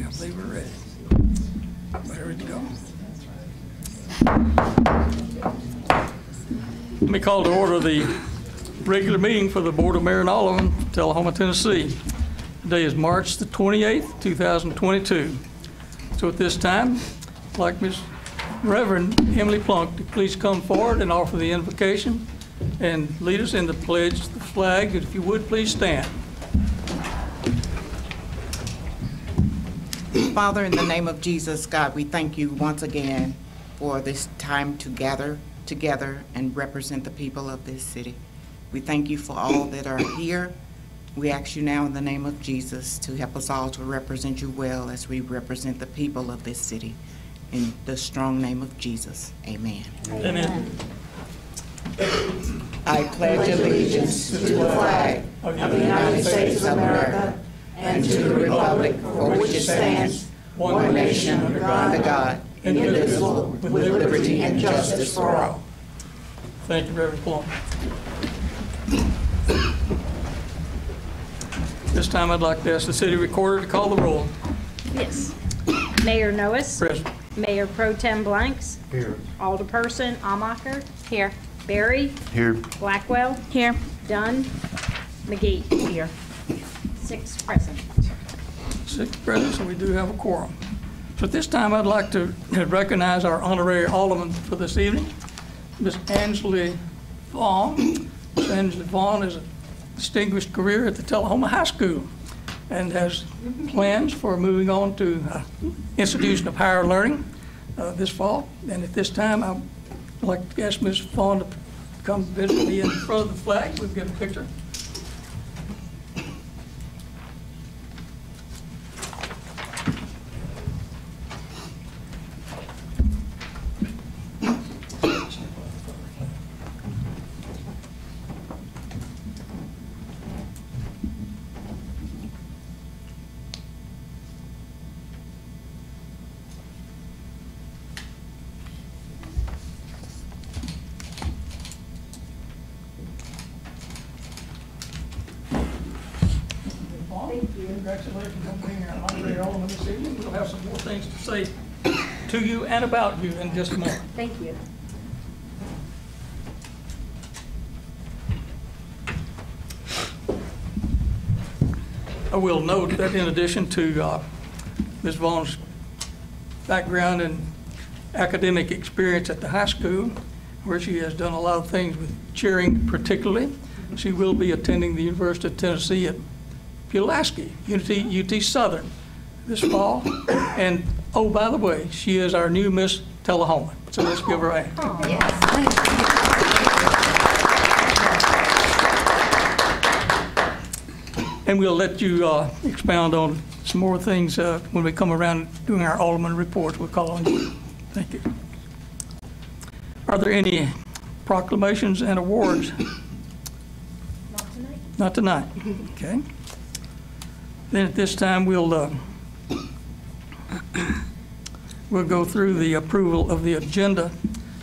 I believe we're ready. We're ready to go. Let me call to order the regular meeting for the Board of Mayor and Alderman, Tullahoma, Tennessee. Today is March the 28th, 2022. So at this time, I'd like Ms. Reverend Emily Plunk to please come forward and offer the invocation and lead us in the pledge to the flag. If you would, please stand. Father, in the name of Jesus, God, we thank you once again for this time to gather together and represent the people of this city. We thank you for all that are here. We ask you now in the name of Jesus to help us all to represent you well as we represent the people of this city. In the strong name of Jesus, amen. Amen. I pledge allegiance to the flag of the United States of America and to the republic for which it stands, one nation under God, indivisible, with liberty and justice for all. Thank you, Reverend Plum. This time I'd like to ask the city recorder to call the roll. Yes. Mayor Noes. Present. Mayor Pro Tem Blanks. Here. Alderperson Amacher. Here. Berry. Here. Blackwell. Here. Dunn. McGee. Here. 6 present. 6 present, so we do have a quorum. So at this time, I'd like to recognize our honorary alderman for this evening, Ms. Angela Vaughn. Ms. Angela Vaughn has a distinguished career at the Tullahoma High School and has plans for moving on to Institution of Higher Learning this fall. And at this time, I'd like to ask Ms. Vaughn to come visit me in front of the flag. We'll get a picture. Congratulations on being our honorary alderman this evening. We'll have some more things to say to you and about you in just a moment. Thank you. I will note that in addition to Ms. Vaughn's background and academic experience at the high school, where she has done a lot of things with cheering particularly, she will be attending the University of Tennessee at Pulaski, UT Southern this fall. And oh, by the way, she is our new Miss Tullahoma. So let's give her a hand. Yes. And we'll let you expound on some more things when we come around doing our alderman reports. We'll call on you. Thank you. Are there any proclamations and awards? Not tonight. Not tonight. Okay. Then at this time, we'll go through the approval of the agenda.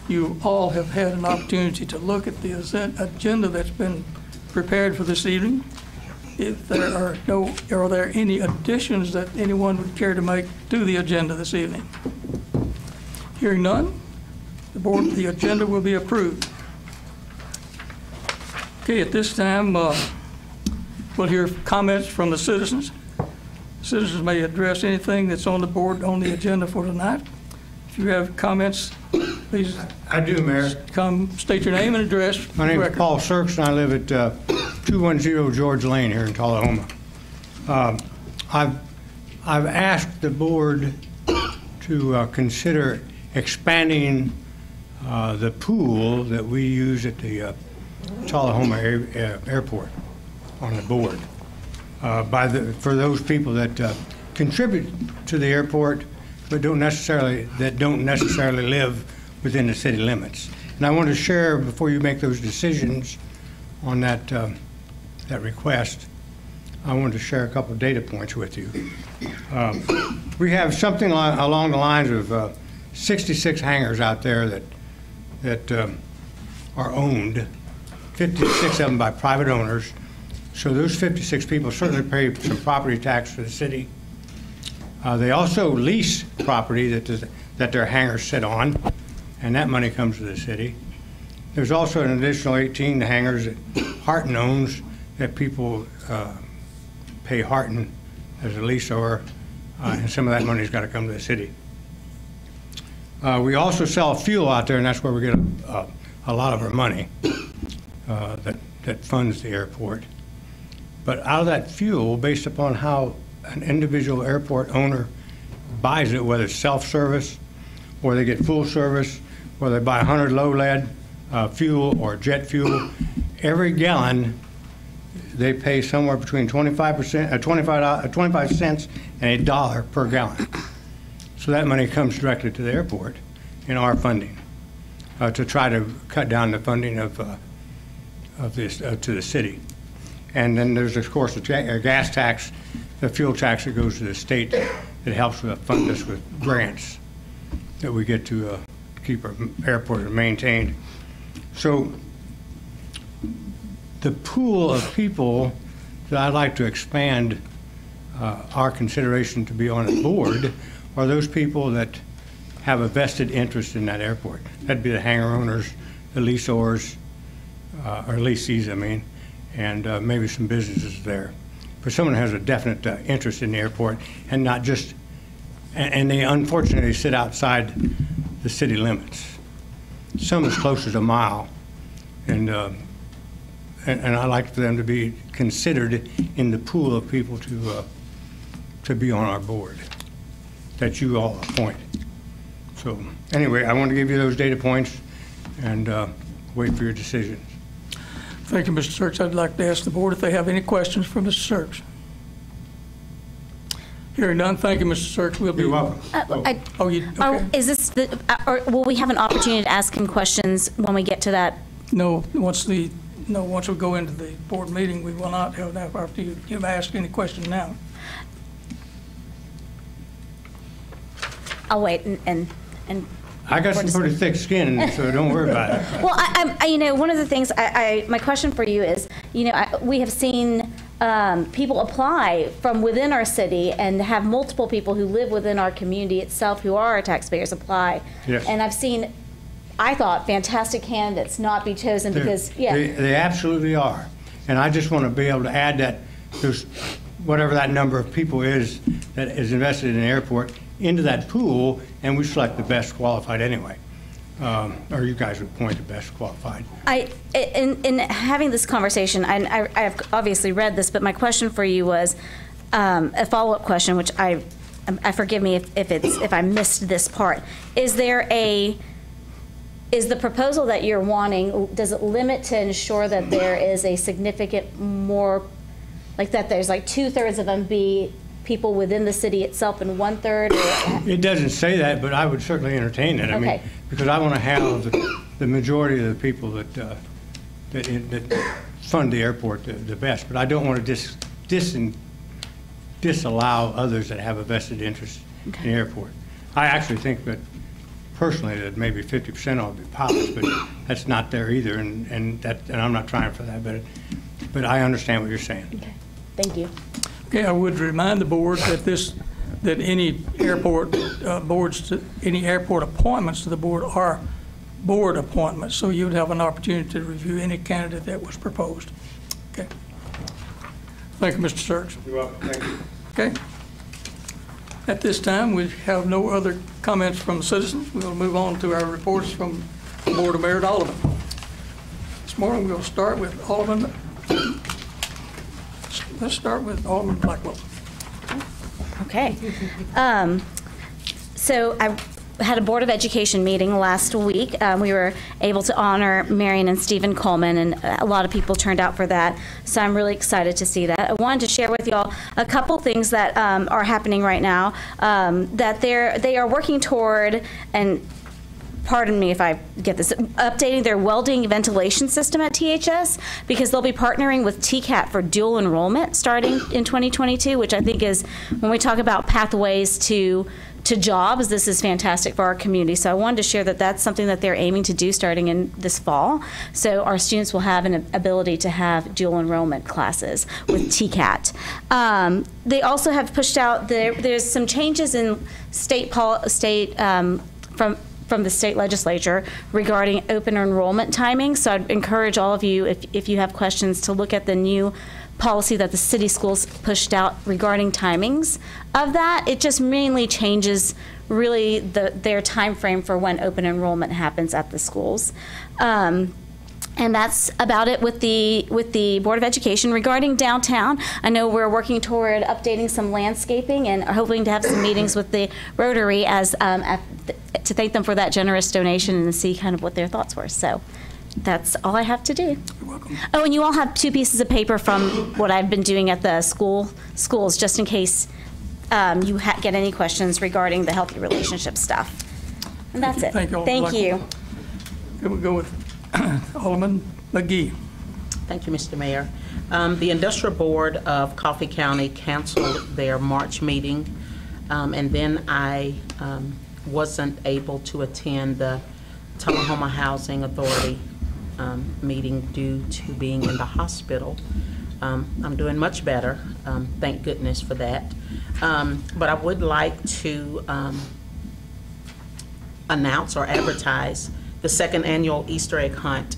You all have had an opportunity to look at the agenda that's been prepared for this evening. If there are there any additions that anyone would care to make to the agenda this evening? Hearing none, the agenda will be approved. Okay, at this time, we'll hear comments from the citizens. Citizens may address anything that's on the board on the agenda for tonight. If you have comments, please. I do, Mayor. Come state your name and address. My name is Paul Sirks, and I live at 210 George Lane here in Tullahoma. I've asked the board to consider expanding the pool that we use at the Tullahoma Airport on the board. For those people that contribute to the airport but don't necessarily live within the city limits. And I want to share, before you make those decisions on that request, I want to share a couple of data points with you. We have something along the lines of 66 hangars out there that are owned, 56 of them by private owners. So those 56 people certainly pay some property tax for the city. They also lease property that their hangars sit on, and that money comes to the city. There's also an additional 18 hangars that Harton owns that people pay Harton as a leaseor, and some of that money's got to come to the city. We also sell fuel out there, and that's where we get a lot of our money that funds the airport. But out of that fuel, based upon how an individual airport owner buys it, whether it's self-service or they get full service, whether they buy 100 low-lead fuel or jet fuel, every gallon they pay somewhere between 25 cents and $1 per gallon. So that money comes directly to the airport in our funding to try to cut down the funding of this to the city. And then there's, of course, the gas tax, the fuel tax that goes to the state that helps fund us with grants that we get to keep our airport maintained. So the pool of people that I'd like to expand our consideration to be on the board are those people that have a vested interest in that airport. That'd be the hangar owners, the leaseors, or leasees, I mean, and maybe some businesses there. For someone who has a definite interest in the airport and not just, and they unfortunately sit outside the city limits. Some as close as a mile, and I like for them to be considered in the pool of people to be on our board that you all appoint. So anyway, I want to give you those data points and wait for your decisions. Thank you, Mr. Search. I'd like to ask the board if they have any questions for Mr. Search. Hearing none, thank you, Mr. Search. We'll be. You're welcome. Okay. Is this or will we have an opportunity to ask him questions when we get to that? No, once we go into the board meeting, we will not have that opportunity. You may ask any question now. I'll wait and. I got some pretty thick skin, so don't worry about it. Well, one of the things my question for you is, we have seen people apply from within our city and have multiple people who live within our community itself who are our taxpayers apply. Yes. And I've seen, I thought, fantastic candidates not be chosen because, They absolutely are. And I just want to be able to add that there's whatever that number of people is that is invested in the airport into that pool, and we select the best qualified anyway. Or you guys would appoint the best qualified. In having this conversation, I've obviously read this, but my question for you was a follow-up question, which I forgive me if I missed this part. Is the proposal that you're wanting, does it limit to ensure that there is a significant more, like that there's like 2/3 of them be people within the city itself and 1/3? It doesn't say that, but I would certainly entertain it. I mean, because I want to have the majority of the people that fund the airport the best. But I don't want to disallow others that have a vested interest in the airport. I actually think that personally that maybe 50% ought to be pilots, but that's not there either, and I'm not trying for that. But I understand what you're saying. Okay, thank you. Okay, I would remind the board that any airport any airport appointments to the board are board appointments, so you would have an opportunity to review any candidate that was proposed. Okay. Thank you, Mr. Search. You're welcome. Thank you. Okay. At this time, we have no other comments from the citizens. We'll move on to our reports from the Board of Mayor and Alderman. This morning, we'll start with Alderman. Let's start with Alderman Blackwell. Okay. So I had a Board of Education meeting last week. We were able to honor Marion and Stephen Coleman, and a lot of people turned out for that. So I'm really excited to see that. I wanted to share with y'all a couple things that are happening right now that they are working toward, and pardon me if I get this, updating their welding ventilation system at THS, because they'll be partnering with TCAP for dual enrollment starting in 2022, which I think is, when we talk about pathways to to jobs. This is fantastic for our community. So I wanted to share that that's something that they're aiming to do starting in this fall. So our students will have an ability to have dual enrollment classes with TCAT. They also have pushed out, there's some changes in from the state legislature regarding open enrollment timing. So I'd encourage all of you, if you have questions, to look at the new policy that the city schools pushed out regarding timings of that. It just mainly changes really their time frame for when open enrollment happens at the schools. And that's about it with the Board of Education. Regarding downtown, I know we're working toward updating some landscaping and are hoping to have some meetings with the Rotary as to thank them for that generous donation and to see kind of what their thoughts were. So that's all I have to do. You're welcome. Oh, and you all have 2 pieces of paper from what I've been doing at the schools, just in case you get any questions regarding the healthy relationship stuff. And that's it. Thank you all. Thank you. Okay, we'll go with Alderman McGee. Thank you, Mr. Mayor. The Industrial Board of Coffee County canceled their March meeting, and then I wasn't able to attend the Tullahoma Housing Authority meeting due to being in the hospital. I'm doing much better, thank goodness for that. But I would like to announce or advertise the 2nd annual Easter egg hunt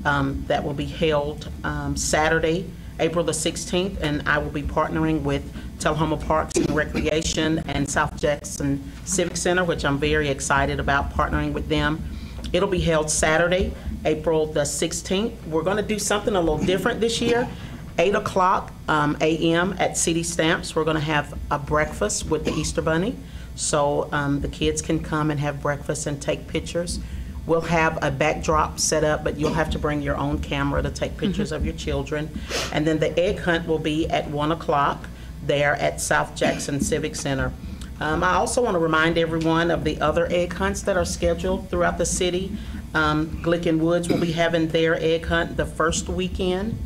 that will be held Saturday, April the 16th, and I will be partnering with Tullahoma Parks and Recreation and South Jackson Civic Center, which I'm very excited about partnering with them. It'll be held Saturday, April the 16th. We're going to do something a little different this year. 8 o'clock a.m. at City Stamps, we're going to have a breakfast with the Easter Bunny. So the kids can come and have breakfast and take pictures. We'll have a backdrop set up, but you'll have to bring your own camera to take pictures of your children. And then the egg hunt will be at 1 o'clock there at South Jackson Civic Center. I also want to remind everyone of the other egg hunts that are scheduled throughout the city. Glick & Woods will be having their egg hunt the first weekend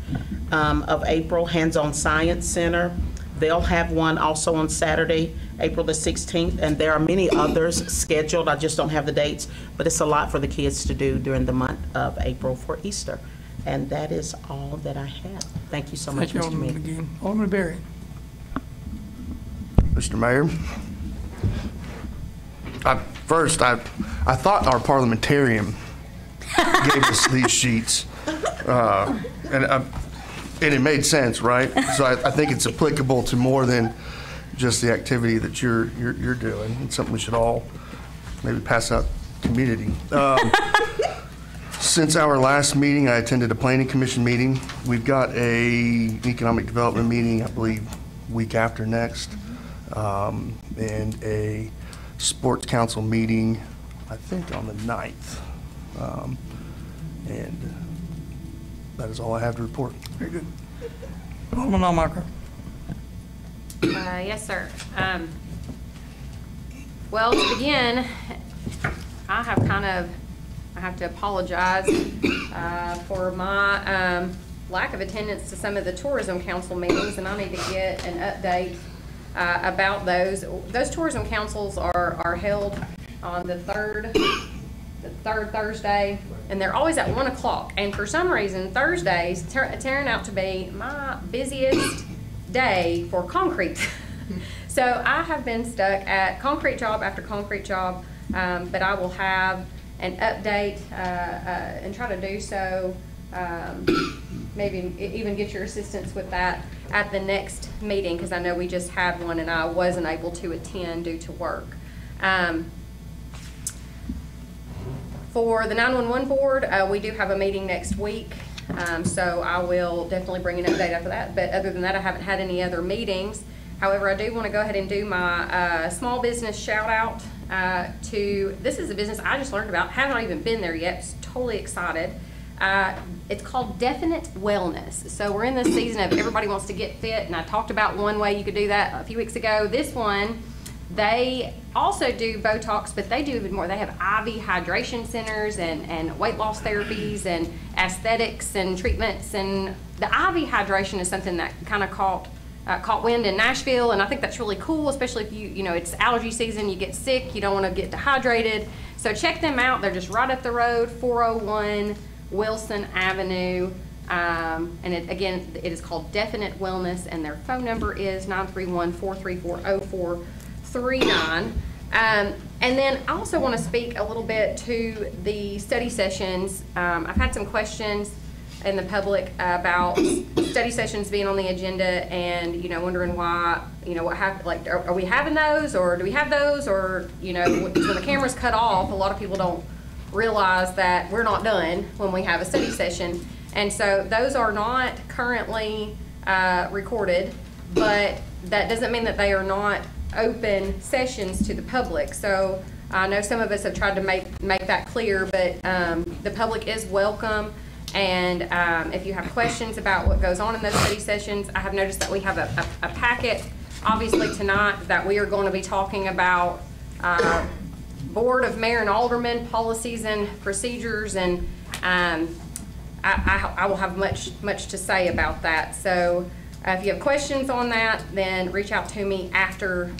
of April. Hands On Science Center, they'll have one also on Saturday, April the 16th, and there are many others scheduled. I just don't have the dates, but it's a lot for the kids to do during the month of April for Easter. And that is all that I have. Thank you so much, Thank you, Mr. Alderman Mayor. McGee. Alderman Berry. Mr. Mayor, first, I thought our parliamentarian gave us these sheets, and it made sense, right? So I think it's applicable to more than just the activity that you're doing. It's something we should all maybe pass out to community. Since our last meeting, I attended a planning commission meeting. We've got an economic development meeting, I believe, week after next. And a sports council meeting, I think on the 9th. And that is all I have to report. Very good. Alderman Almacher. Yes, sir. Well, to begin, I have to apologize for my lack of attendance to some of the tourism council meetings, and I need to get an update about those. Those tourism councils are held on the third Thursday, and they're always at 1 o'clock. And for some reason, Thursdays turn out to be my busiest day for concrete. So I have been stuck at concrete job after concrete job, but I will have an update and try to do so. Maybe even get your assistance with that at the next meeting, because I know we just had one and I wasn't able to attend due to work. For the 911 board, we do have a meeting next week, so I will definitely bring an update after that. But other than that, I haven't had any other meetings. However, I do want to go ahead and do my small business shout out to, this is a business I just learned about, haven't even been there yet, just totally excited. It's called Definite Wellness. So we're in this season of everybody wants to get fit, and I talked about one way you could do that a few weeks ago. This one, they also do Botox, but they do even more. They have IV hydration centers and weight loss therapies and aesthetics and treatments. And the IV hydration is something that kind of caught caught wind in Nashville, and I think that's really cool, especially if you know, it's allergy season, you get sick, you don't want to get dehydrated. So check them out. They're just right up the road, 401 Wilson Avenue. And again, it is called Definite Wellness, and their phone number is 931-434-0439. And then I also want to speak a little bit to the study sessions. I've had some questions in the public about study sessions being on the agenda, and you know, wondering why, you know, what happened, like, are we having those, or do we have those, or you know, when the camera's cut off, a lot of people don't realize that we're not done when we have a study session, and so those are not currently recorded, but that doesn't mean that they are not open sessions to the public. So I know some of us have tried to make that clear, but the public is welcome. And if you have questions about what goes on in those study sessions, I have noticed that we have a packet, obviously tonight, that we are going to be talking about Board of Mayor and Alderman policies and procedures, and I will have much to say about that. So if you have questions on that, then reach out to me after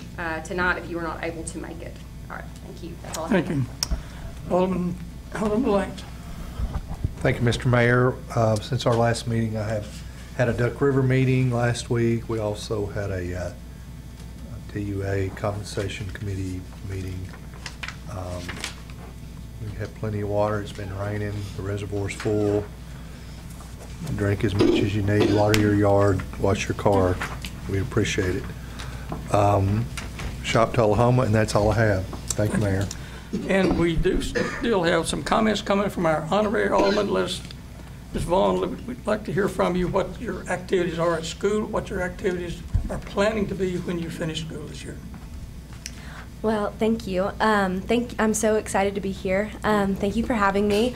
tonight if you were not able to make it. All right, thank you. That's all I have. Thank you. Alderman Blanks. Thank you, Mr. Mayor. Since our last meeting, I have had a Duck River meeting last week. We also had a TUA Compensation Committee meeting. We have plenty of water. It's been raining. The reservoir's full. Drink as much as you need. Water your yard. Wash your car. We appreciate it. Shop Tullahoma, and that's all I have. Thank you, Mayor. And we do still have some comments coming from our honorary alderman list. Ms. Vaughn, we'd like to hear from you what your activities are at school, what your activities are planning to be when you finish school this year. Well, thank you. I'm so excited to be here. Thank you for having me.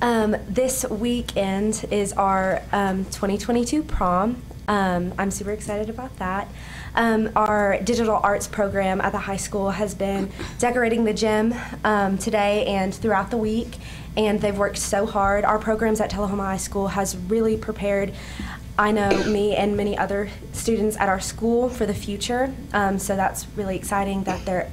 This weekend is our 2022 prom. I'm super excited about that. Our digital arts program at the high school has been decorating the gym today and throughout the week, and they've worked so hard. Our programs at Tullahoma High School has really prepared, I know, me and many other students at our school for the future, so that's really exciting that they're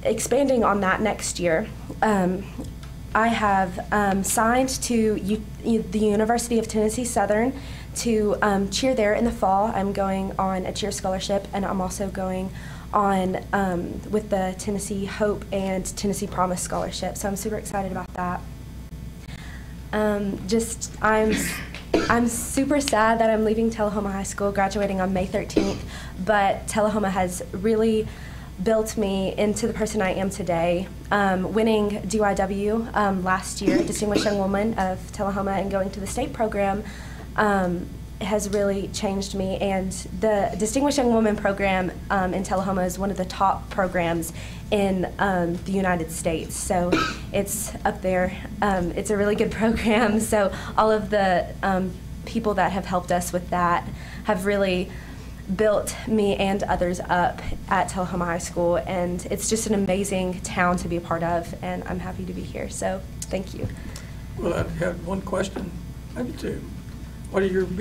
expanding on that next year. I have signed to the University of Tennessee Southern to cheer there in the fall. I'm going on a cheer scholarship, and I'm also going on with the Tennessee Hope and Tennessee Promise scholarship, so I'm super excited about that. I'm super sad that I'm leaving Tullahoma High School, graduating on May 13th, but Tullahoma has really built me into the person I am today. Winning DYW last year, Distinguished Young Woman of Tullahoma, and going to the state program has really changed me. And the Distinguished Young Woman program in Tullahoma is one of the top programs in the United States. So it's up there. It's a really good program. So all of the people that have helped us with that have really built me and others up at Tullahoma High School, and it's just an amazing town to be a part of, and I'm happy to be here, so thank you. Well, I have one question, maybe two. What should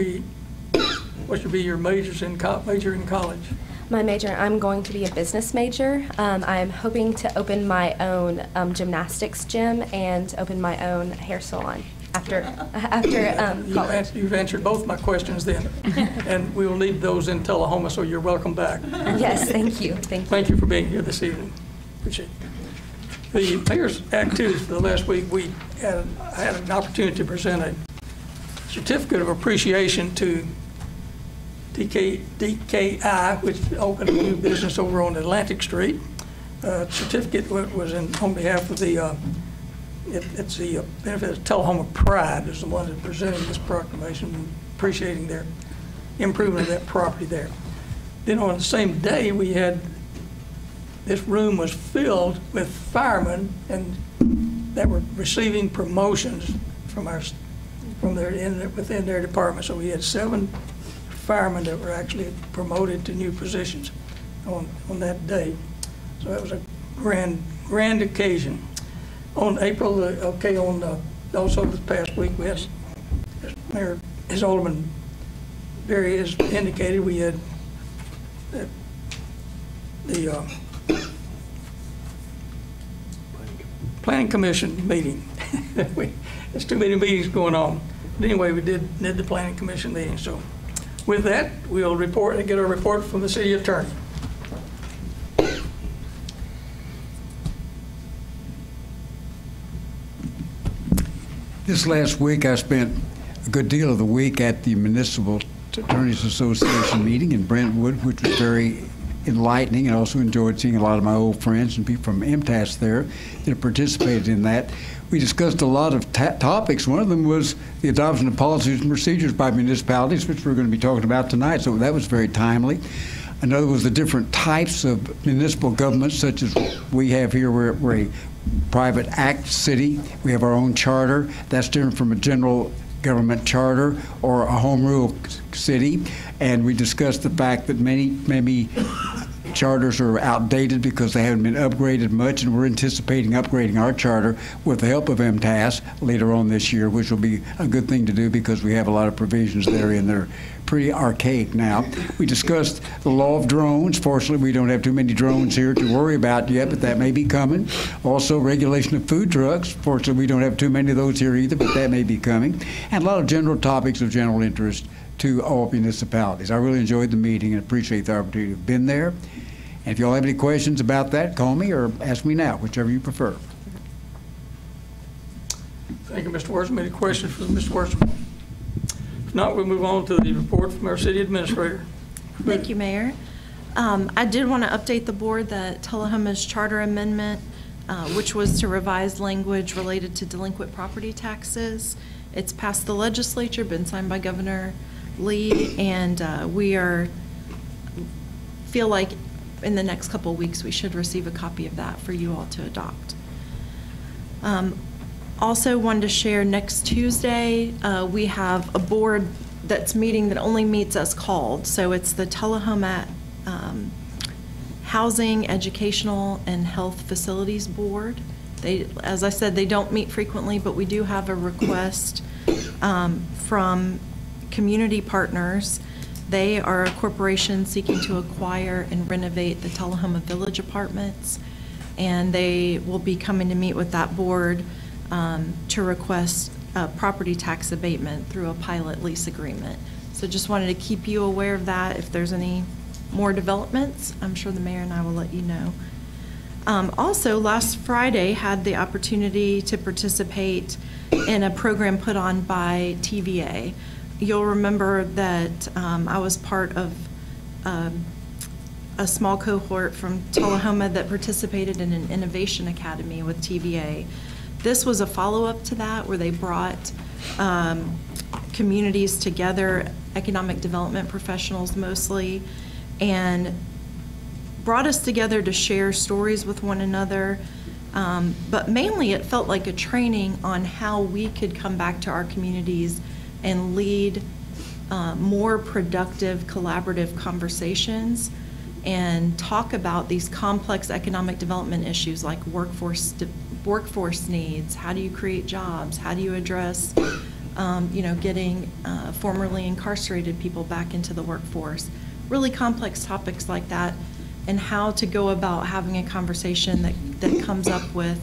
be your majors major in college? My major, I'm going to be a business major. I'm hoping to open my own gymnastics gym and open my own hair salon after college. You've answered both my questions then, and we will need those in Tullahoma, so you're welcome back. Yes, thank you. Thank you. Thank you for being here this evening. Appreciate it. The mayor's activities for the last week, I had an opportunity to present a certificate of appreciation to DKI, which opened a new business over on Atlantic Street. Certificate was on behalf of the it's the benefit of Tullahoma Pride is the one that presented this proclamation, appreciating their improvement of that property there. Then on the same day, we had, this room was filled with firemen and that were receiving promotions from within their department. So we had 7 firemen that were actually promoted to new positions on that day. So that was a grand occasion. On April, also this past week, we had His Alderman Barry has indicated, we had the Planning Commission meeting. There's too many meetings going on. But anyway, we did the Planning Commission meeting. So with that, we'll report and get a report from the city attorney. This last week, I spent a good deal of the week at the Municipal Attorneys Association meeting in Brentwood, which was very enlightening, and also enjoyed seeing a lot of my old friends and people from MTAS there that participated in that. We discussed a lot of topics. One of them was the adoption of policies and procedures by municipalities, which we're going to be talking about tonight, so that was very timely. Another was the different types of municipal governments, such as we have here. We're a private act city. We have our own charter. That's different from a general government charter or a home rule city. And we discussed the fact that many charters are outdated because they haven't been upgraded much, and we're anticipating upgrading our charter with the help of MTAS later on this year, which will be a good thing to do because we have a lot of provisions there and they're pretty archaic now. We discussed the law of drones. Fortunately, we don't have too many drones here to worry about yet, but that may be coming. Also, regulation of food trucks. Fortunately, we don't have too many of those here either, but that may be coming. And a lot of general topics of general interest to all municipalities. I really enjoyed the meeting and appreciate the opportunity to have been there. And if you all have any questions about that, call me or ask me now, whichever you prefer. Thank you, Mr. Wortham. Any questions for Mr. Wortham? If not, we'll move on to the report from our city administrator. Thank you, Mayor. I did want to update the board that Tullahoma's charter amendment, which was to revise language related to delinquent property taxes. It's passed the legislature, been signed by Governor Lee, and we feel like in the next couple of weeks we should receive a copy of that for you all to adopt. Also wanted to share next Tuesday, we have a board that's meeting that only meets as called. So it's the Tullahoma Housing, Educational, and Health Facilities Board. They, as I said, they don't meet frequently, but we do have a request from community partners. They are a corporation seeking to acquire and renovate the Tullahoma Village apartments, and they will be coming to meet with that board to request property tax abatement through a pilot lease agreement. So just wanted to keep you aware of that. If there's any more developments, I'm sure the mayor and I will let you know. Also, last Friday had the opportunity to participate in a program put on by TVA. You'll remember that I was part of a small cohort from Tullahoma that participated in an innovation academy with TVA. This was a follow-up to that, where they brought communities together, economic development professionals mostly, and brought us together to share stories with one another. But mainly it felt like a training on how we could come back to our communities and lead more productive, collaborative conversations and talk about these complex economic development issues like workforce needs. How do you create jobs? How do you address getting formerly incarcerated people back into the workforce? Really complex topics like that, and how to go about having a conversation that comes up with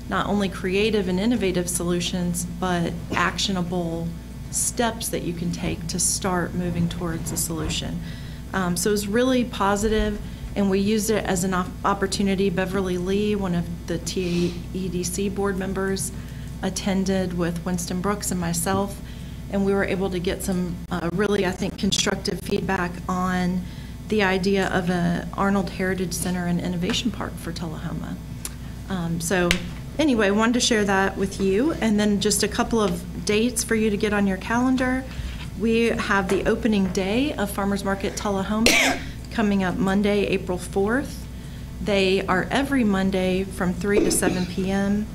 not only creative and innovative solutions, but actionable steps that you can take to start moving towards a solution. So it was really positive, and we used it as an opportunity. Beverly Lee, one of the TAEDC board members, attended with Winston Brooks and myself, and we were able to get some really, I think, constructive feedback on the idea of an Arnold Heritage Center and Innovation Park for Tullahoma. So anyway, I wanted to share that with you, and then just a couple of dates for you to get on your calendar. We have the opening day of Farmers Market Tullahoma coming up Monday, April 4th. They are every Monday from 3 to 7 p.m.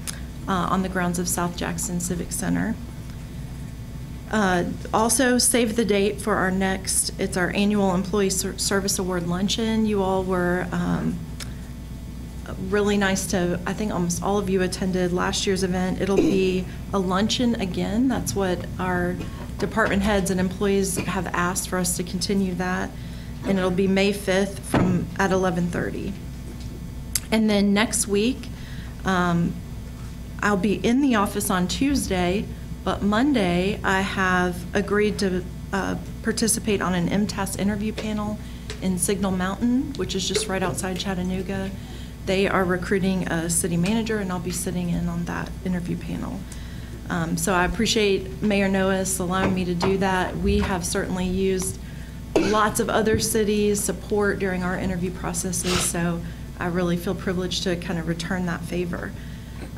On the grounds of South Jackson Civic Center. Also, save the date for our next, it's our annual Employee Service Award Luncheon. You all were really nice to, I think almost all of you attended last year's event. It'll be a luncheon again. That's what our department heads and employees have asked for us to continue that, and it'll be May 5th at 11:30. And then next week, I'll be in the office on Tuesday, but Monday I have agreed to participate on an MTAS interview panel in Signal Mountain, which is just right outside Chattanooga. They are recruiting a city manager, and I'll be sitting in on that interview panel. So I appreciate Mayor Noah's allowing me to do that. We have certainly used lots of other cities' support during our interview processes, so I really feel privileged to kind of return that favor.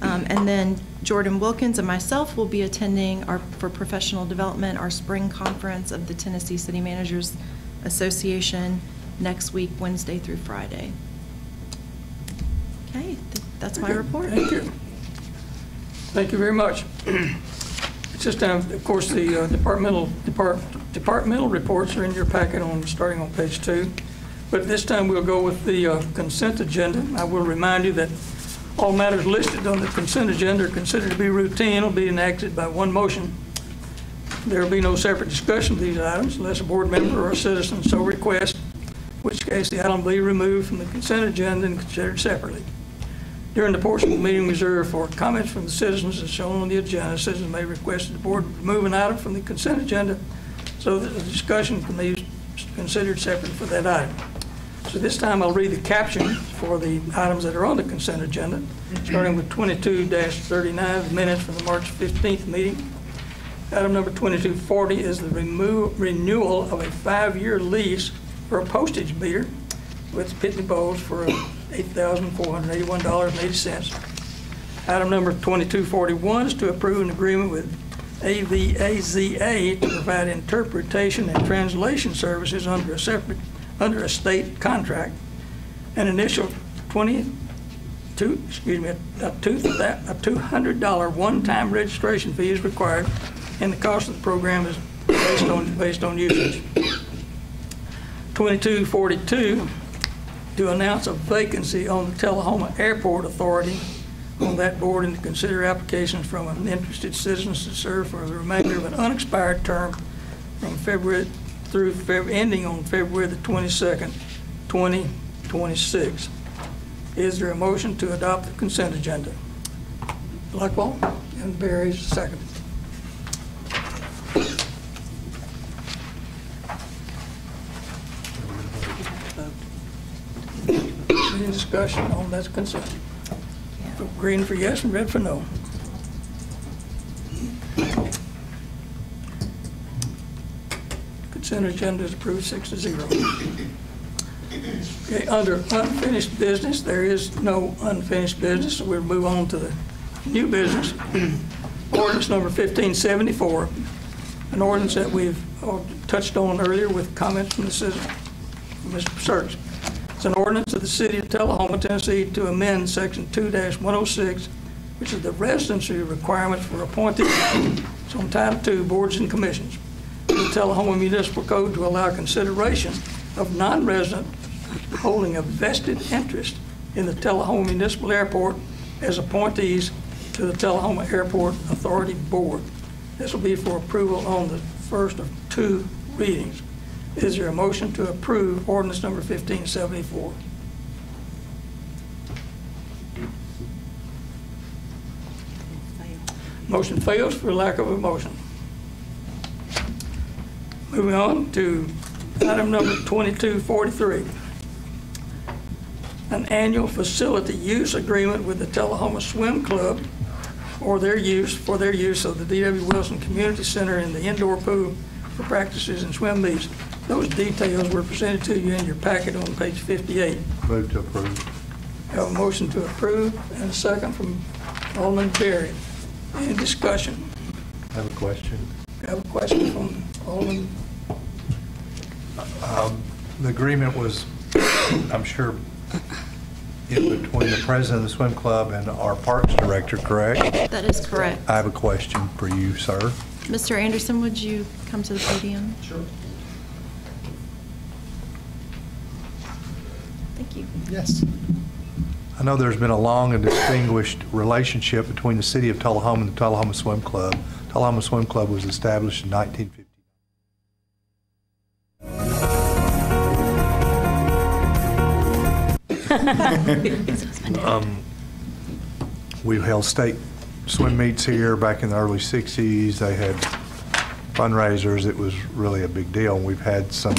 And then Jordan Wilkins and myself will be attending for professional development, our spring conference of the Tennessee City Managers Association next week, Wednesday through Friday. Okay, that's my report. Thank you. Thank you very much. It's just, of course, the departmental reports are in your packet starting on page 2. But this time we'll go with the consent agenda. I will remind you that all matters listed on the consent agenda are considered to be routine, will be enacted by one motion. There will be no separate discussion of these items unless a board member or a citizen so requests, in which case the item will be removed from the consent agenda and considered separately. During the portion of the meeting reserved for comments from the citizens as shown on the agenda, citizens may request that the board remove an item from the consent agenda so that the discussion can be considered separate for that item. So this time I'll read the captions for the items that are on the consent agenda, starting with 22-39, the minutes from the March 15th meeting. Item number 2240 is the renewal of a 5-year lease for a postage meter with Pitney Bowes for $8,481.80. Item number 2241 is to approve an agreement with AVAZA to provide interpretation and translation services under a state contract. An initial $200 one-time registration fee is required, and the cost of the program is based on usage. 2242, to announce a vacancy on the Tullahoma Airport Authority on that board and to consider applications from an interested citizens to serve for the remainder of an unexpired term from February through ending on February the 22nd, 2026. Is there a motion to adopt the consent agenda? Blackwell and Barry's second. Any discussion on that consent? Green for yes and red for no. Consent agenda is approved 6-0. Okay, under unfinished business, there is no unfinished business, so we'll move on to the new business. Ordinance number 1574, an ordinance that we've touched on earlier with comments from the citizen, Mr. Search. It's an ordinance of the City of Tullahoma, Tennessee, to amend Section 2-106, which is the residency requirements for appointees. It's on Title II, Boards and Commissions. The Tullahoma Municipal Code to allow consideration of non-resident holding a vested interest in the Tullahoma Municipal Airport as appointees to the Tullahoma Airport Authority Board. This will be for approval on the first of 2 readings. Is there a motion to approve ordinance number 1574? Motion fails for lack of a motion. Moving on to item number 2243. An annual facility use agreement with the Tullahoma Swim Club for their use of the D.W. Wilson Community Center and the indoor pool for practices and swim meets. Those details were presented to you in your packet on page 58. Move to approve. Have a motion to approve and a second from Alderman Berry. Any discussion? I have a question. Have a question from Alderman? The agreement was, I'm sure, in between the president of the swim club and our parks director, correct? That is correct. I have a question for you, sir. Mr. Anderson, would you come to the podium? Sure. Thank you. Yes. I know there's been a long and distinguished relationship between the City of Tullahoma and the Tullahoma Swim Club Tullahoma Swim Club was established in 1950. We've held state swim meets here back in the early 60s. They had fundraisers. It was really a big deal. We've had some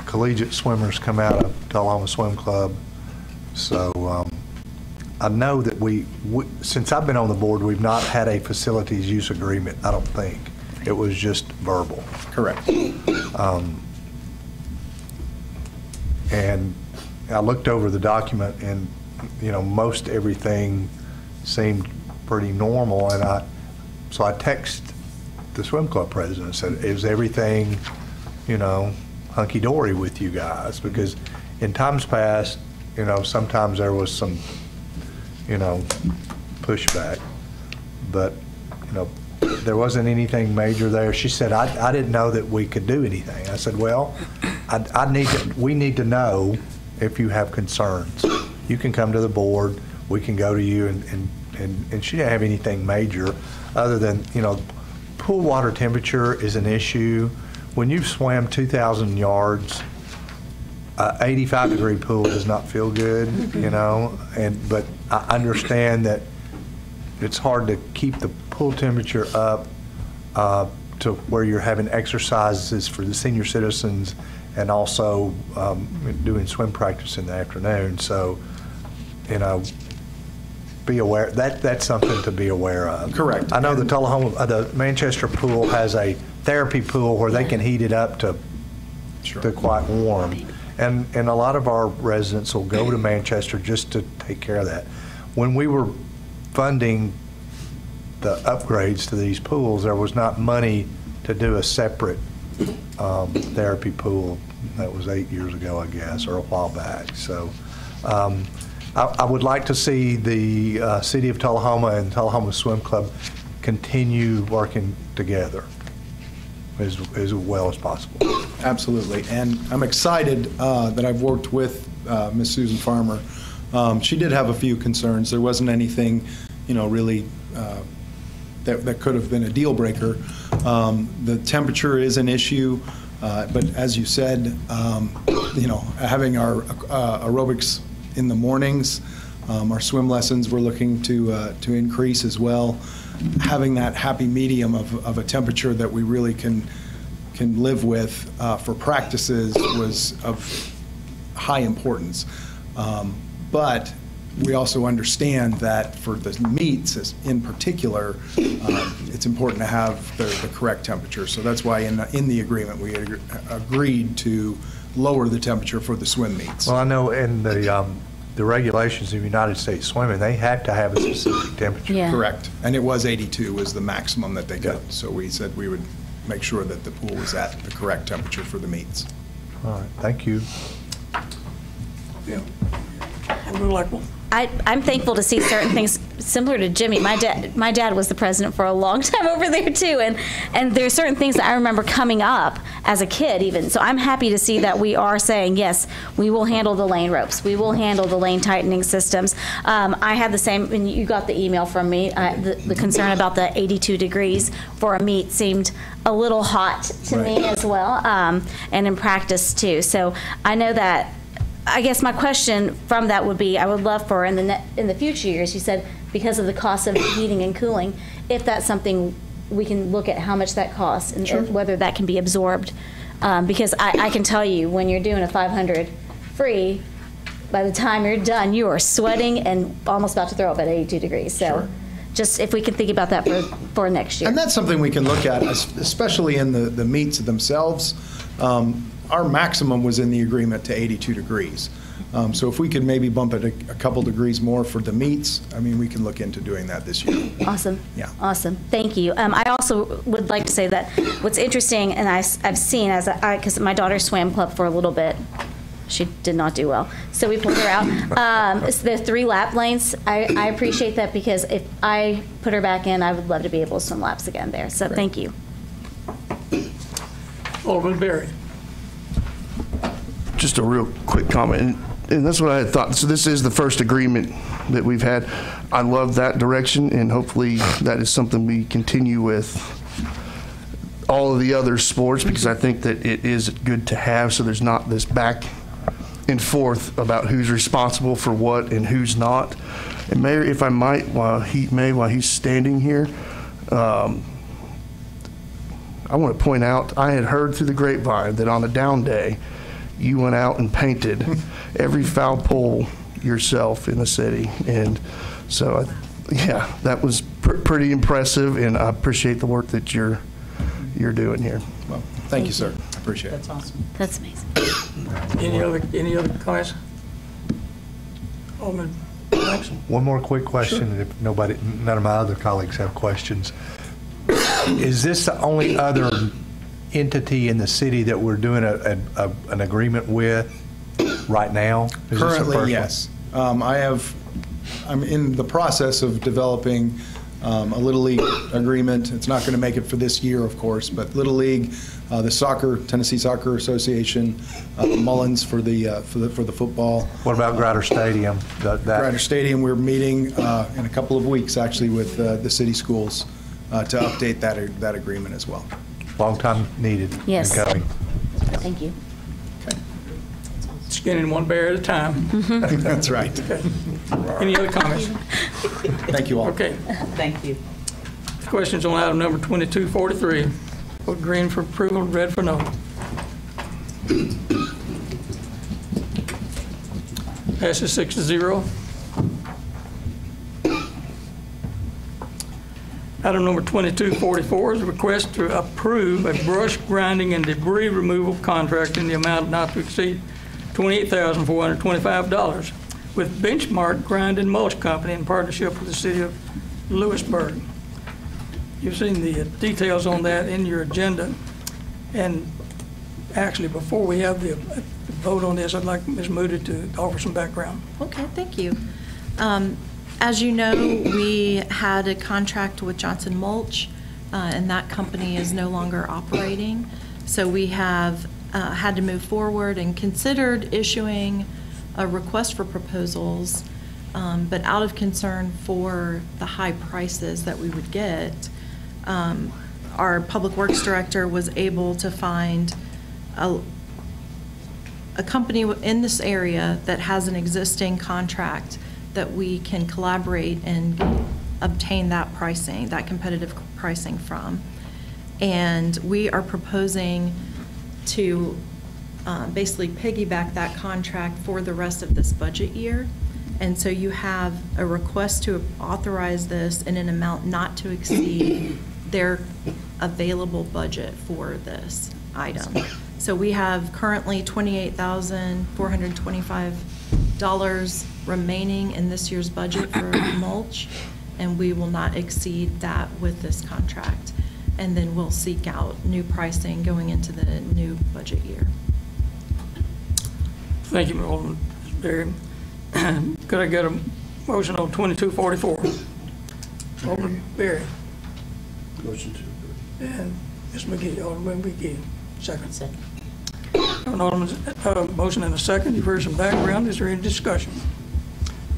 collegiate swimmers come out of Tullahoma Swim Club. So I know that we, since I've been on the board, we've not had a facilities use agreement, I don't think. It was just verbal. Correct. And I looked over the document, and most everything seemed pretty normal, and so I texted the swim club president and said, is everything hunky-dory with you guys? Because in times past, sometimes there was some pushback, but there wasn't anything major there. She said, I didn't know that we could do anything. I said, well, we need to know if you have concerns. You can come to the board, we can go to you, and she didn't have anything major other than, pool water temperature is an issue. When you've swam 2,000 yards, 85-degree pool does not feel good, but I understand that it's hard to keep the pool temperature up to where you're having exercises for the senior citizens and also doing swim practice in the afternoon. So, be aware, that's something to be aware of. Correct. I know the Manchester pool has a therapy pool where they can heat it up to quite warm. And a lot of our residents will go to Manchester just to take care of that. When we were funding the upgrades to these pools, there was not money to do a separate therapy pool. That was 8 years ago, I guess, or a while back. So I would like to see the City of Tullahoma and Tullahoma Swim Club continue working together as well as possible. Absolutely, and I'm excited that I've worked with Ms. Susan Farmer. She did have a few concerns. There wasn't anything, really that could have been a deal breaker. The temperature is an issue, but as you said, having our aerobics in the mornings, our swim lessons we're looking to increase as well. Having that happy medium of a temperature that we really can live with for practices was of high importance. But we also understand that for the meets in particular, it's important to have the correct temperature. So that's why in the agreement we agreed to lower the temperature for the swim meets. Well, I know in the regulations of United States Swimming, they have to have a specific temperature. Yeah. Correct. And it was 82 was the maximum that they got. So we said we would make sure that the pool was at the correct temperature for the meets. All right, thank you. Yeah. Alderman Blackwell. I'm thankful to see certain things similar to Jimmy. My dad was the president for a long time over there too, and there are certain things that I remember coming up as a kid even. So I'm happy to see that we are saying, yes, we will handle the lane ropes, we will handle the lane tightening systems. I had the same, and you got the email from me, the concern about the 82 degrees for a meet seemed a little hot to me as well, and in practice too. So I know that, I guess my question from that would be, I would love for in the future years, you said because of the cost of heating and cooling, if that's something we can look at how much that costs and whether that can be absorbed. Because I can tell you, when you're doing a 500 free, by the time you're done, you are sweating and almost about to throw up at 82 degrees. So just if we can think about that for next year. And that's something we can look at, especially in the meets themselves. Our maximum was in the agreement to 82 degrees. So if we could maybe bump it a couple degrees more for the meets, I mean, we can look into doing that this year. Awesome. Yeah. Awesome. Thank you. I also would like to say that what's interesting, and I've seen because my daughter swam club for a little bit. She did not do well, so we pulled her out. It's the 3 lap lanes. I appreciate that because if I put her back in, I would love to be able to swim laps again there. So thank you. Alderman Berry. Just a real quick comment. And that's what I had thought. So this is the first agreement that we've had. I love that direction, and hopefully that is something we continue with all of the other sports, because I think that it is good to have, so there's not this back and forth about who's responsible for what and who's not. And Mayor, if I might, while he's standing here, I want to point out, I had heard through the grapevine that on a down day, you went out and painted every foul pole yourself in the city. And so, yeah, that was pretty impressive, and I appreciate the work that you're doing here. Well, thank you, sir. I appreciate it. That's awesome. That's amazing. Any other comments? Alderman, thanks. One more quick question, and if none of my other colleagues have questions. Is this the only other entity in the city that we're doing an agreement with right now? Is this the first Currently, one? yes. I'm in the process of developing a Little League agreement. It's not going to make it for this year, of course, but Little League, the Tennessee Soccer Association, Mullins for the football. What about Grider Stadium? Grider Stadium, we're meeting in a couple of weeks, actually, with the city schools to update that agreement as well. Long time needed. Yes. And coming. Thank you. Skinning one bear at a time. That's right. Okay. Any other comments? Thank you all. Okay. Thank you. Questions on item number 2243. Vote green for approval, red for no. Passes 6-0. Item number 2244 is a request to approve a brush grinding and debris removal contract in the amount not to exceed $28,425 with Benchmark Grind and Mulch Company in partnership with the city of Lewisburg. You've seen the details on that in your agenda. And actually, before we have the vote on this, I'd like Ms. Moody to offer some background. Okay, thank you. As you know, we had a contract with Johnson Mulch, and that company is no longer operating. So we have had to move forward and considered issuing a request for proposals, but out of concern for the high prices that we would get, our Public Works Director was able to find a company in this area that has an existing contract that we can collaborate and obtain that pricing, that competitive pricing from. And we are proposing to basically piggyback that contract for the rest of this budget year. And so you have a request to authorize this in an amount not to exceed their available budget for this item. So we have currently $28,425 remaining in this year's budget for mulch, and we will not exceed that with this contract. And then we'll seek out new pricing going into the new budget year. Thank you, Alderman Berry. Could I get a motion on 2244? Alderman Berry. Motion to approve. And Ms. McGee, Alderman McGee, second. An Alderman's motion and a second. You've heard some background. Is there any discussion?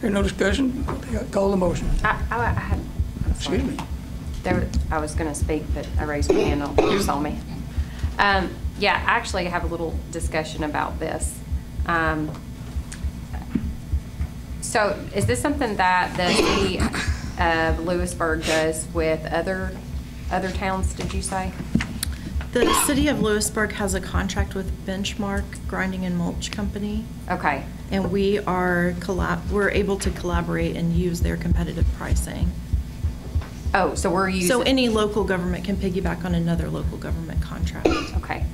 There's no discussion. Call the motion. Excuse me. I was going to speak, but I raised my hand. You saw me. Yeah, actually, I have a little discussion about this. So is this something that the city of Lewisburg does with other towns, did you say? The city of Lewisburg has a contract with Benchmark Grinding and Mulch Company. Okay. And we're able to collaborate and use their competitive pricing. Oh, so we're using... So any local government can piggyback on another local government contract. Okay.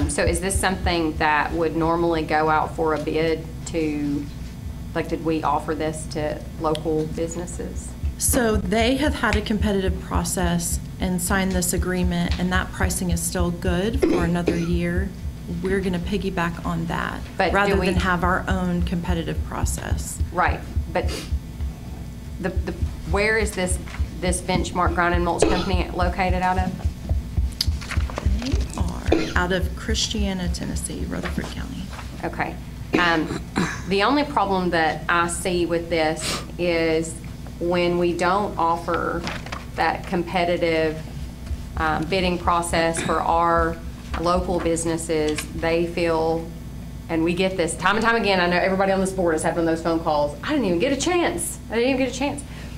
So is this something that would normally go out for a bid to, like, did we offer this to local businesses? So they have had a competitive process and signed this agreement, and that pricing is still good for another year. We're going to piggyback on that rather than have our own competitive process. Right, but where is this Benchmark Grind and Mulch Company located out of? They are out of Christiana, Tennessee, Rutherford County. Okay. The only problem that I see with this is when we don't offer that competitive bidding process for our local businesses, they feel, and we get this time and time again, I know everybody on this board has had one of those phone calls, I didn't even get a chance.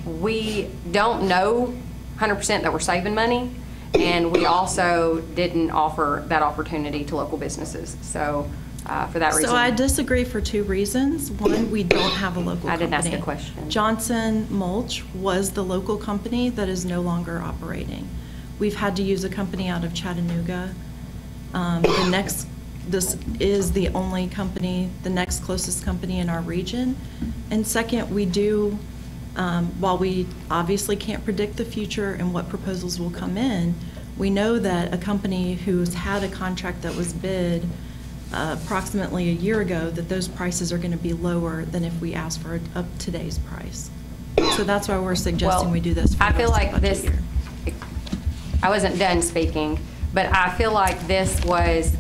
We don't know 100% that we're saving money, and we also didn't offer that opportunity to local businesses. So for that reason. So I disagree for two reasons. One, we don't have a local company. I didn't ask a question. Johnson Mulch was the local company that is no longer operating. We've had to use a company out of Chattanooga. This is the only company, the next closest company in our region. And second, we do, while we obviously can't predict the future and what proposals will come in, we know that a company who's had a contract that was bid approximately a year ago, that those prices are going to be lower than if we ask for today's price. So that's why we're suggesting we do this for I the feel rest like of the budget year. I wasn't done speaking, but I feel like this was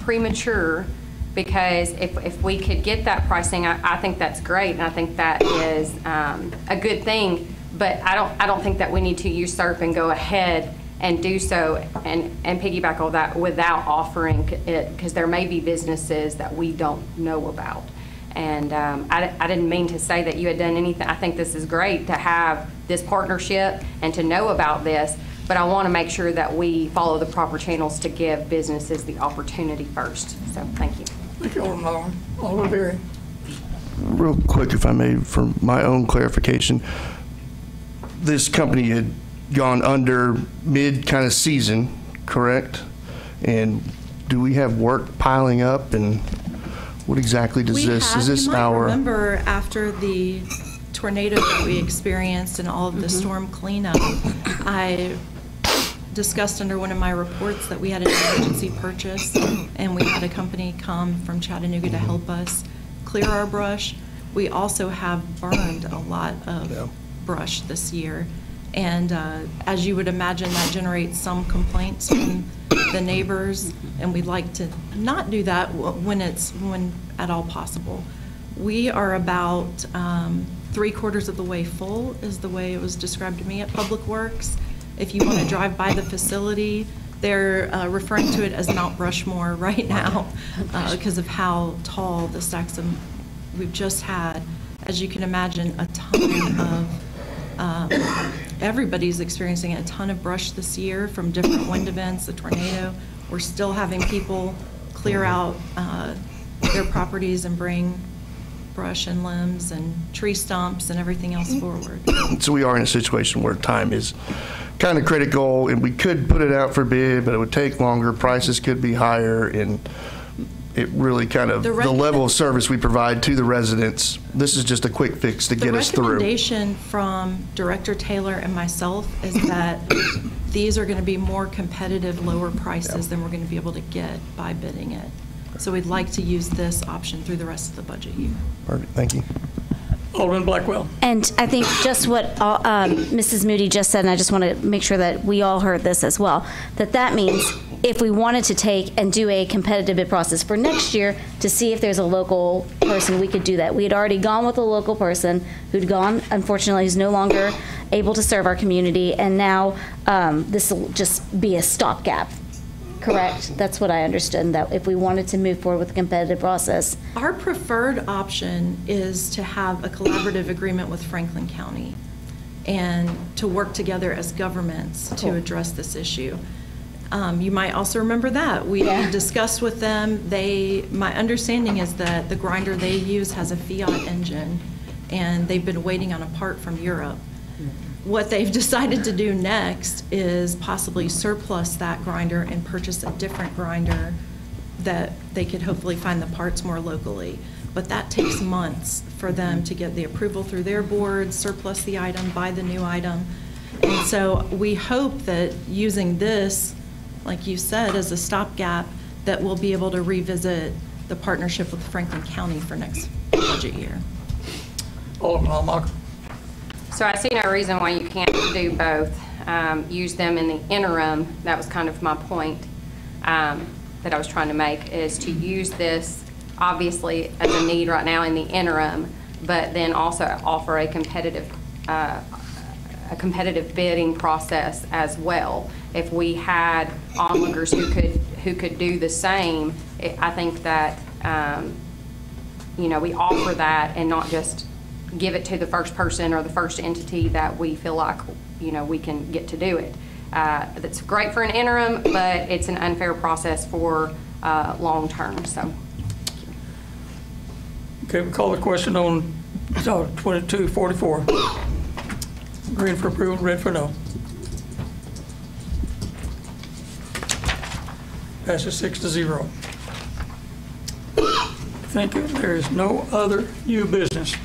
premature, because if we could get that pricing, I think that's great, and I think that is a good thing. But I don't think that we need to usurp and go ahead and do so and piggyback all that without offering it, because there may be businesses that we don't know about. And I didn't mean to say that you had done anything. I think this is great to have this partnership and to know about this, but I want to make sure that we follow the proper channels to give businesses the opportunity first. So thank you. Thank you, Alderman. Alderman Berry. Real quick, if I may, for my own clarification, this company had gone under mid kind of season, correct? And do we have work piling up, and what exactly does is this you might our? remember after the tornado that we experienced and all of the storm cleanup, I discussed under one of my reports that we had an emergency purchase, and we had a company come from Chattanooga to help us clear our brush. We also have burned a lot of brush this year. And as you would imagine, that generates some complaints from the neighbors, and we'd like to not do that when at all possible. We are about 3/4 of the way full, is the way it was described to me at Public Works. If you want to drive by the facility, they're referring to it as Mount Rushmore right now because of how tall the stacks of, we've just had, as you can imagine, a ton of everybody's experiencing a ton of brush this year from different wind events, the tornado. We're still having people clear out their properties and bring brush and limbs and tree stumps and everything else forward. So we are in a situation where time is kind of critical, and we could put it out for bid, but it would take longer, prices could be higher, and it really kind of, the level of service we provide to the residents, this is just a quick fix to get us through. The recommendation from Director Taylor and myself is that these are going to be more competitive, lower prices than we're going to be able to get by bidding it. So we'd like to use this option through the rest of the budget year. Perfect, thank you. Alderman Blackwell. And I think just what Mrs. Moody just said, and I just want to make sure that we all heard this as well, that means if we wanted to take and do a competitive bid process for next year to see if there's a local person, we could do that. We had already gone with a local person who'd gone, unfortunately, who's no longer able to serve our community, and now this will just be a stopgap. Correct? That's what I understood, that if we wanted to move forward with a competitive process. Our preferred option is to have a collaborative agreement with Franklin County and to work together as governments to address this issue. You might also remember that. We discussed with them, my understanding is that the grinder they use has a Fiat engine, and they've been waiting on a part from Europe. What they've decided to do next is possibly surplus that grinder and purchase a different grinder that they could hopefully find the parts more locally. But that takes months for them to get the approval through their board, surplus the item, buy the new item. And so we hope that using this, like you said, as a stopgap, that we'll be able to revisit the partnership with Franklin County for next budget year. Alderman Hallmark. So I see no reason why you can't do both. Use them in the interim. That was kind of my point that I was trying to make, is to use this obviously as a need right now in the interim, but then also offer a competitive bidding process as well. If we had onlookers who could do the same, I think that we offer that and not just give it to the first person or the first entity that we feel like we can get to do it. That's great for an interim, but it's an unfair process for long term. So. Okay, we call the question on 2244. Green for approval, red for no. Passes 6-0. Thank you. There is no other new business.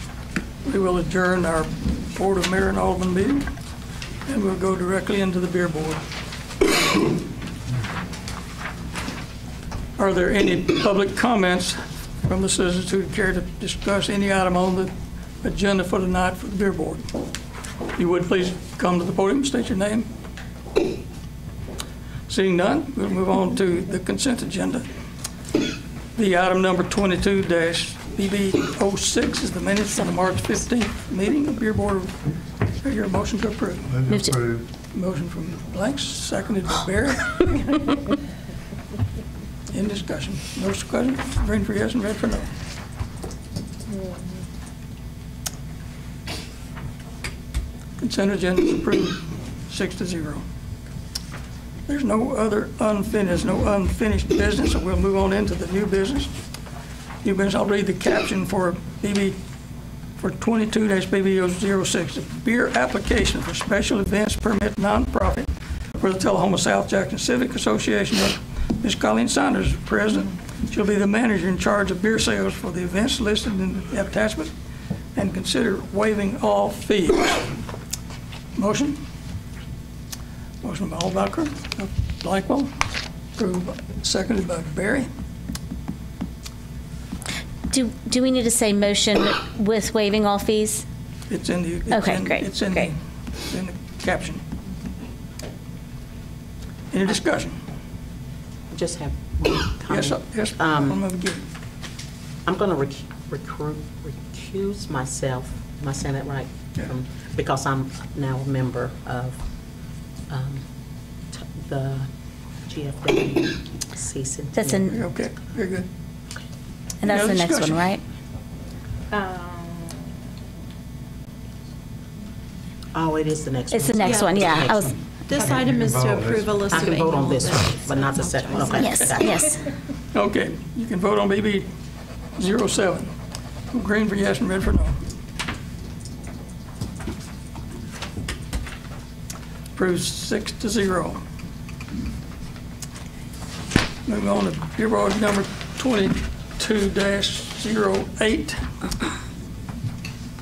We will adjourn our Board of Mayor and Alderman meeting, and we'll go directly into the beer board. Are there any public comments from the citizens who care to discuss any item on the agenda for tonight for the beer board? If you would please come to the podium, state your name. Seeing none, we'll move on to the consent agenda. The item number 22-BB06 is the minutes of the March 15th meeting of Beer Board. Is your motion to approve? Move to approve. Motion from Blanks, seconded by Barry. In discussion. No discussion. Green for yes and red for no. Consent agenda is approved 6-0. There's no other unfinished business, so we'll move on into the new business. New business, I'll read the caption for 22-BB06, the beer application for special events permit nonprofit for the Tullahoma South Jackson Civic Association. Ms. Colleen Saunders, president. She'll be the manager in charge of beer sales for the events listed in the attachment and consider waiving all fees. Motion? Motion by Alderman Blackwell, seconded by Barry. Do we need to say motion with waiving all fees? It's in the. Great. It's in the caption. Any discussion? Just have one comment. Yes. I'm going to recuse myself. Am I saying that right? Yeah. Because I'm now a member of the GFWC. That's an. Okay, very good. And that's the next one, discussion? right? Oh, it is the next one. It's the next one, yeah. I was. This item is to approve a list I of can vote on annual this events. one, but not the second one. Okay. Yes, yes. Okay, you can vote on BB 07. Green for yes and red for no. Approved 6-0. Moving on to Beer Board number 22-08.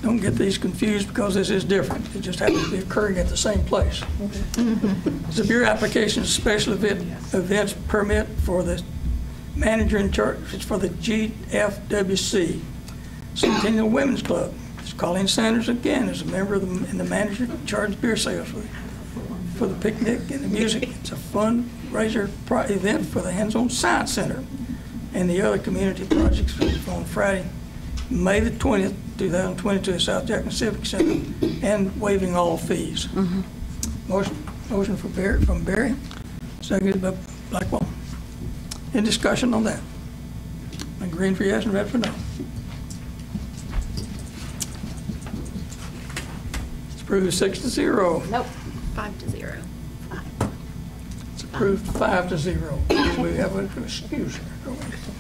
Don't get these confused because this is different. It just happens to be occurring at the same place. It's a beer application special events permit for the manager in charge. It's for the GFWC, Centennial Women's Club. It's Colleen Sanders again is a member of the manager in charge of beer sales for the picnic and the music. It's a fundraiser event for the Hands-On Science Center and the other community projects on Friday, May the 20th, 2022 at South Jackson Civic Center, and waiving all fees. Motion from Barry, seconded by Blackwell. Any discussion on that? And green for yes and red for no. It's approved 6-0. Nope. 5-0. It's approved 5-0. We have an excuse here.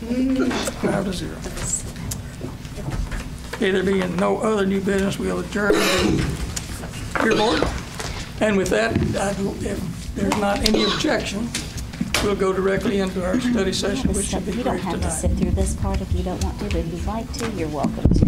5-0. Okay, there being no other new business, we'll adjourn the Beer Board. And with that, if there's not any objection, we'll go directly into our study session, which should be You don't brief have to tonight. sit through this part if you don't want to, but if you'd like to, you're welcome to.